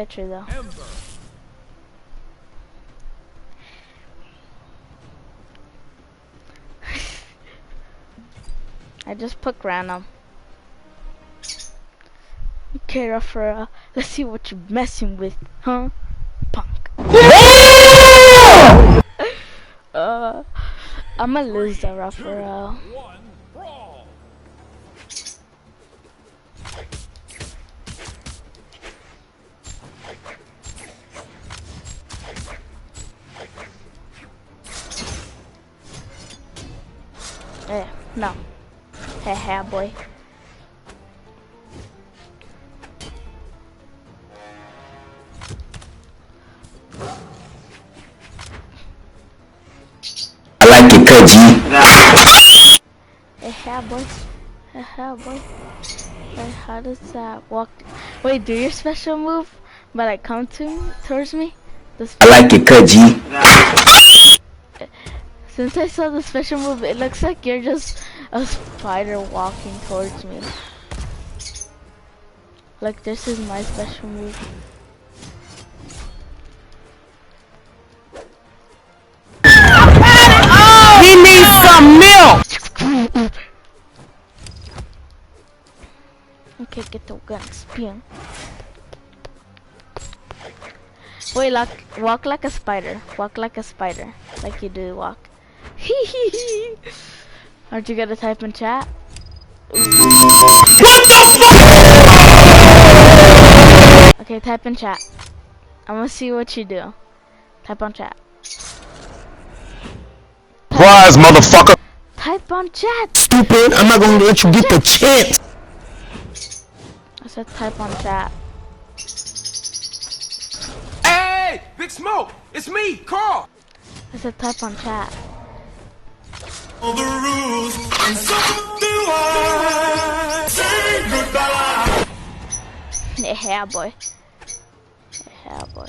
True though. I just put random. Okay, Raphael, let's see what you're messing with, huh? Punk. I'm a loser, Raphael. Yeah, no. Haha, boy. I like it, Pudgy. Haha, boy. Haha, boy. Wait, how does that walk? Wait, do your special move, but like come towards me? I like it, Pudgy. Since I saw the special move, it looks like you're just a spider walking towards me. Like this is my special move. He needs some milk! Okay, get the gun, spin. Wait, walk like a spider. Walk like a spider. Like you do walk. Aren't you gonna type in chat? Okay, type in chat. I'm gonna see what you do. Type on chat. Surprise, motherfucker! Type on chat. Stupid, I'm not gonna let you get the chance. I said type on chat. Hey, Big Smoke, it's me, Carl. I said type on chat. All the rules, and so do I. Say goodbye. Yeah, boy. Yeah, boy.